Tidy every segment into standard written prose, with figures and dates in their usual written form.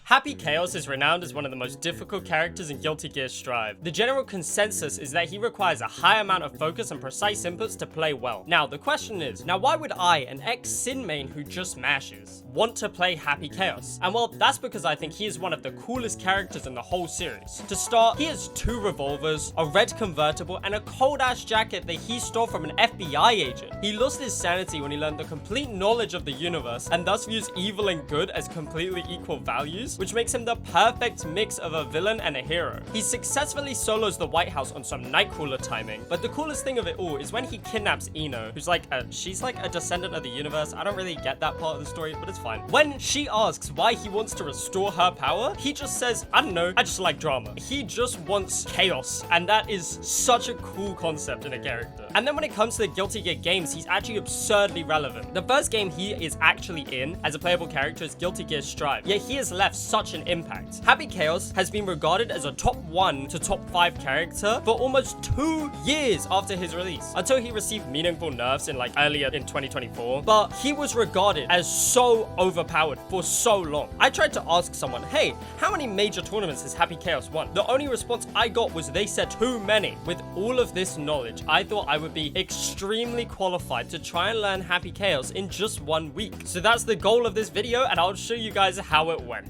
Happy Chaos is renowned as one of the most difficult characters in Guilty Gear Strive. The general consensus is that he requires a high amount of focus and precise inputs to play well. Now, the question is, why would I, an ex-Sin main who just mashes, want to play Happy Chaos? And well, that's because I think he is one of the coolest characters in the whole series. To start, he has 2 revolvers, a red convertible, and a cold-ass jacket that he stole from an FBI agent. He lost his sanity when he learned the complete knowledge of the universe, and thus views evil and good as completely equal values, which makes him the perfect mix of a villain and a hero. He successfully solos the White House on some Nightcrawler timing, but the coolest thing of it all is when he kidnaps Ino, who's she's like a descendant of the universe. I don't really get that part of the story, but it's fine. When she asks why he wants to restore her power, he just says, I don't know, I just like drama. He just wants chaos, and that is such a cool concept in a character. And then when it comes to the Guilty Gear games, he's actually absurdly relevant. The first game he is actually in as a playable character is Guilty Gear Strive, yet he has left such an impact. Happy Chaos has been regarded as a top 1 to top 5 character for almost 2 years after his release, until he received meaningful nerfs in earlier in 2024, but he was regarded as so overpowered for so long. I tried to ask someone, hey, how many major tournaments has Happy Chaos won? The only response I got was they said too many. With all of this knowledge, I thought I would be extremely qualified to try and learn Happy Chaos in just 1 week. So that's the goal of this video, and I'll show you guys how it went.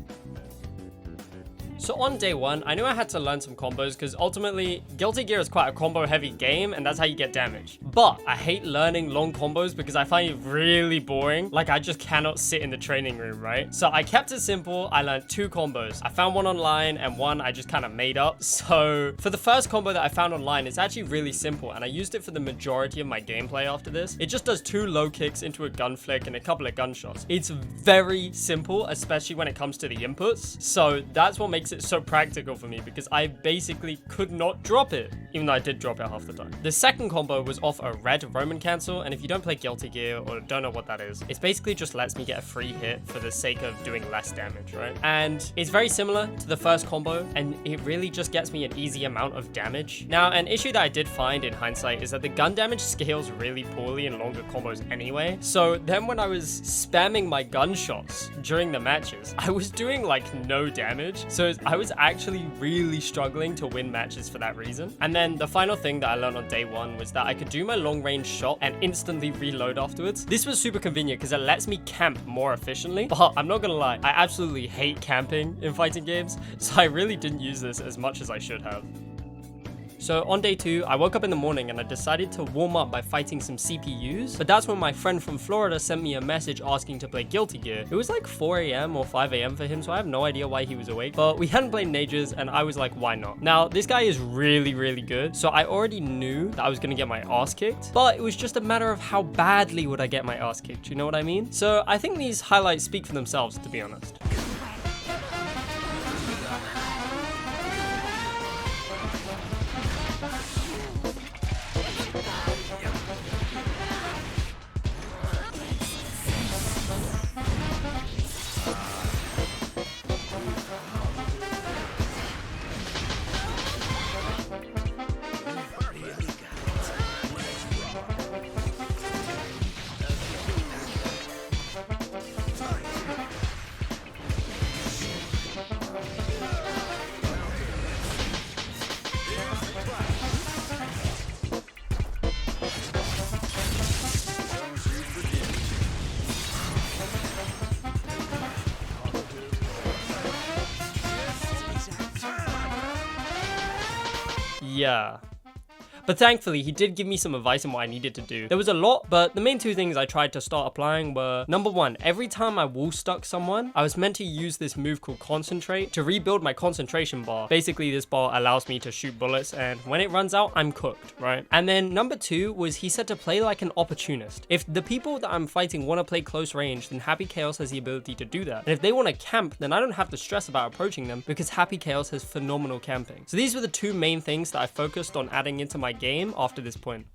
So on day 1, I knew I had to learn some combos because ultimately Guilty Gear is quite a combo heavy game and that's how you get damage. But I hate learning long combos because I find it really boring. I just cannot sit in the training room, right? So I kept it simple. I learned 2 combos. I found one online and one I just kind of made up. So for the first combo that I found online, it's actually really simple and I used it for the majority of my gameplay after this. It just does 2 low kicks into a gun flick and a couple of gunshots. It's very simple, especially when it comes to the inputs. So that's what makes it so practical for me because I basically could not drop it, even though I did drop it half the time. The second combo was off a red Roman cancel, and if you don't play Guilty Gear or don't know what that is, it's basically just lets me get a free hit for the sake of doing less damage, right? And it's very similar to the first combo, and it really just gets me an easy amount of damage. Now, an issue that I did find in hindsight is that the gun damage scales really poorly in longer combos anyway. So then when I was spamming my gunshots during the matches, I was doing no damage. So I was actually really struggling to win matches for that reason. And then the final thing that I learned on day 1 was that I could do my long range shot and instantly reload afterwards. This was super convenient because it lets me camp more efficiently, but I'm not gonna lie, I absolutely hate camping in fighting games, so I really didn't use this as much as I should have. So on day 2, I woke up in the morning and I decided to warm up by fighting some CPUs, but that's when my friend from Florida sent me a message asking to play Guilty Gear. It was 4 a.m. or 5 a.m. for him, so I have no idea why he was awake, but we hadn't played in ages and I was like, why not? Now, this guy is really, really good, so I already knew that I was gonna get my ass kicked, but it was just a matter of how badly would I get my ass kicked, you know what I mean? So I think these highlights speak for themselves, to be honest. Yeah. But thankfully, he did give me some advice on what I needed to do. There was a lot, but the main 2 things I tried to start applying were, number 1, every time I wall stuck someone, I was meant to use this move called Concentrate to rebuild my concentration bar. Basically, this bar allows me to shoot bullets, and when it runs out, I'm cooked, right? And then number 2 was he said to play like an opportunist. If the people that I'm fighting want to play close range, then Happy Chaos has the ability to do that. And if they want to camp, then I don't have to stress about approaching them because Happy Chaos has phenomenal camping. So these were the 2 main things that I focused on adding into my game after this point.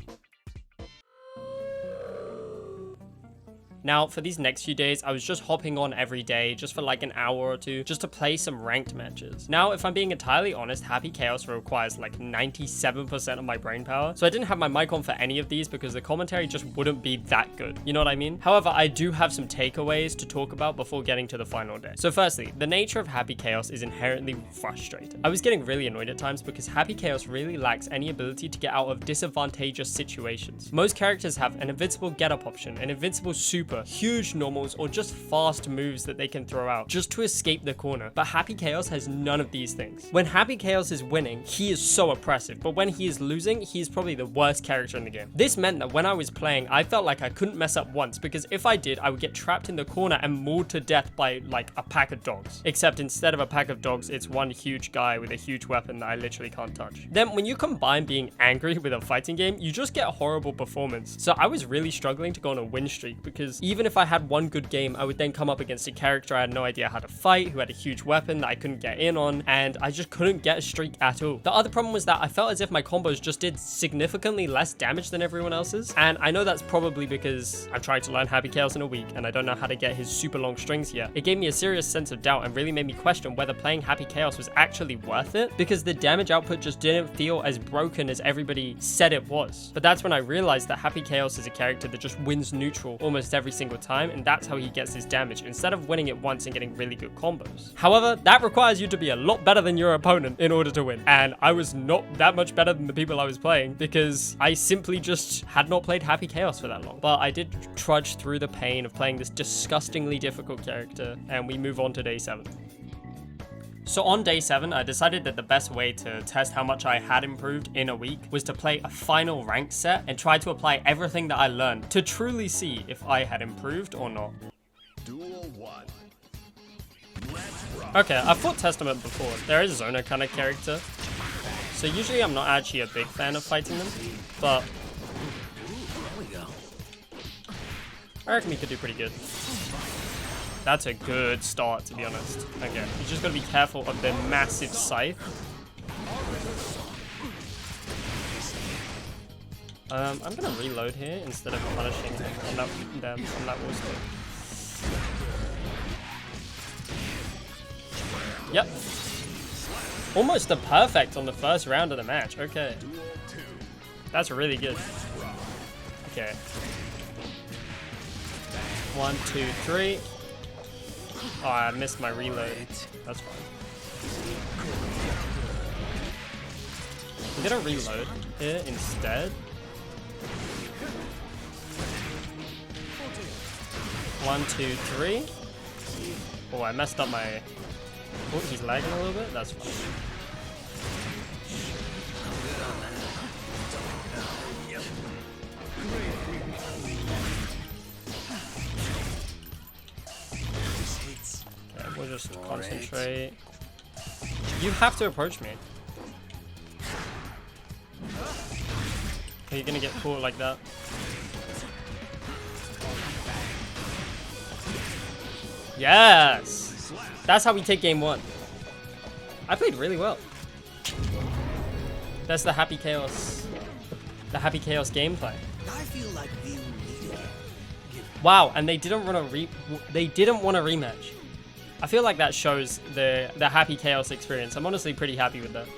Now, for these next few days, I was just hopping on every day just for like an hour or two just to play some ranked matches. Now, if I'm being entirely honest, Happy Chaos requires like 97% of my brain power. So I didn't have my mic on for any of these because the commentary just wouldn't be that good. You know what I mean? However, I do have some takeaways to talk about before getting to the final day. So firstly, the nature of Happy Chaos is inherently frustrating. I was getting really annoyed at times because Happy Chaos really lacks any ability to get out of disadvantageous situations. Most characters have an invincible get-up option, an invincible super, huge normals, or just fast moves that they can throw out just to escape the corner. But Happy Chaos has none of these things. When Happy Chaos is winning, he is so oppressive, but when he is losing, he is probably the worst character in the game. This meant that when I was playing, I felt like I couldn't mess up once, because if I did, I would get trapped in the corner and mauled to death by like a pack of dogs. Except instead of a pack of dogs, it's one huge guy with a huge weapon that I literally can't touch. Then when you combine being angry with a fighting game, you just get a horrible performance. So I was really struggling to go on a win streak, because even if I had one good game, I would then come up against a character I had no idea how to fight, who had a huge weapon that I couldn't get in on, and I just couldn't get a streak at all. The other problem was that I felt as if my combos just did significantly less damage than everyone else's, and I know that's probably because I'm trying to learn Happy Chaos in a week and I don't know how to get his super long strings yet. It gave me a serious sense of doubt and really made me question whether playing Happy Chaos was actually worth it, because the damage output just didn't feel as broken as everybody said it was. But that's when I realized that Happy Chaos is a character that just wins neutral almost every single time, and that's how he gets his damage, instead of winning it once and getting really good combos. However, that requires you to be a lot better than your opponent in order to win, and I was not that much better than the people I was playing because I simply just had not played Happy Chaos for that long. But I did trudge through the pain of playing this disgustingly difficult character, and we move on to day 7. So on day 7, I decided that the best way to test how much I had improved in a week was to play a final ranked set and try to apply everything that I learned to truly see if I had improved or not. Duel 1. Okay, I've fought Testament before. They're a Zona kind of character, so usually I'm not actually a big fan of fighting them, but I reckon we could do pretty good. That's a good start, to be honest. Okay, you just gotta be careful of their massive scythe. I'm gonna reload here instead of punishing him on that wall stick. Yep. Almost a perfect on the first round of the match. Okay. That's really good. Okay. 1, 2, 3. Oh, I missed my reload. That's fine. I'm gonna reload here instead. 1, 2, 3. Oh, I messed up my... Oh, he's lagging a little bit? That's fine. Okay, we'll just concentrate. You have to approach me. Are you gonna get caught like that? Yes! That's how we take game 1. I played really well. That's the Happy Chaos. The Happy Chaos gameplay. I feel like wow, and they didn't want a rematch. I feel like that shows the Happy Chaos experience. I'm honestly pretty happy with that.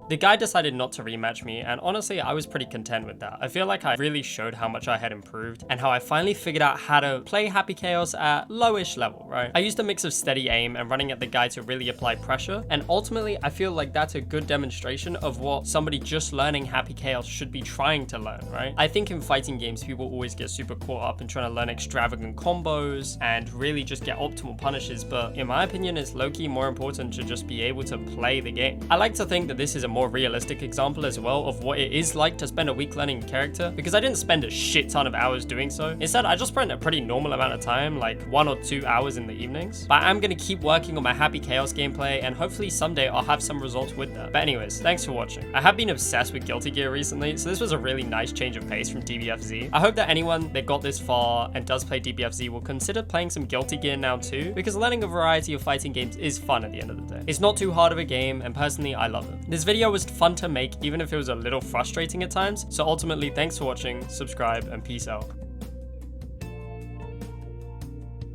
The guy decided not to rematch me, and honestly, I was pretty content with that. I feel like I really showed how much I had improved and how I finally figured out how to play Happy Chaos at lowish level, right? I used a mix of steady aim and running at the guy to really apply pressure, and ultimately, I feel like that's a good demonstration of what somebody just learning Happy Chaos should be trying to learn, right? I think in fighting games, people always get super caught up in trying to learn extravagant combos and really just get optimal punishes, but in my opinion, it's low-key more important to just be able to play the game. I like to think that this is a more realistic example as well of what it is like to spend a week learning a character, because I didn't spend a shit ton of hours doing so. Instead, I just spent a pretty normal amount of time, like 1 or 2 hours in the evenings. But I'm gonna keep working on my Happy Chaos gameplay, and hopefully someday I'll have some results with that. But anyways, thanks for watching. I have been obsessed with Guilty Gear recently, so this was a really nice change of pace from DBFZ. I hope that anyone that got this far and does play DBFZ will consider playing some Guilty Gear now too, because learning a variety of fighting games is fun at the end of the day. It's not too hard of a game, and personally, I love it. This video was fun to make, even if it was a little frustrating at times. So ultimately, thanks for watching, subscribe, and peace out.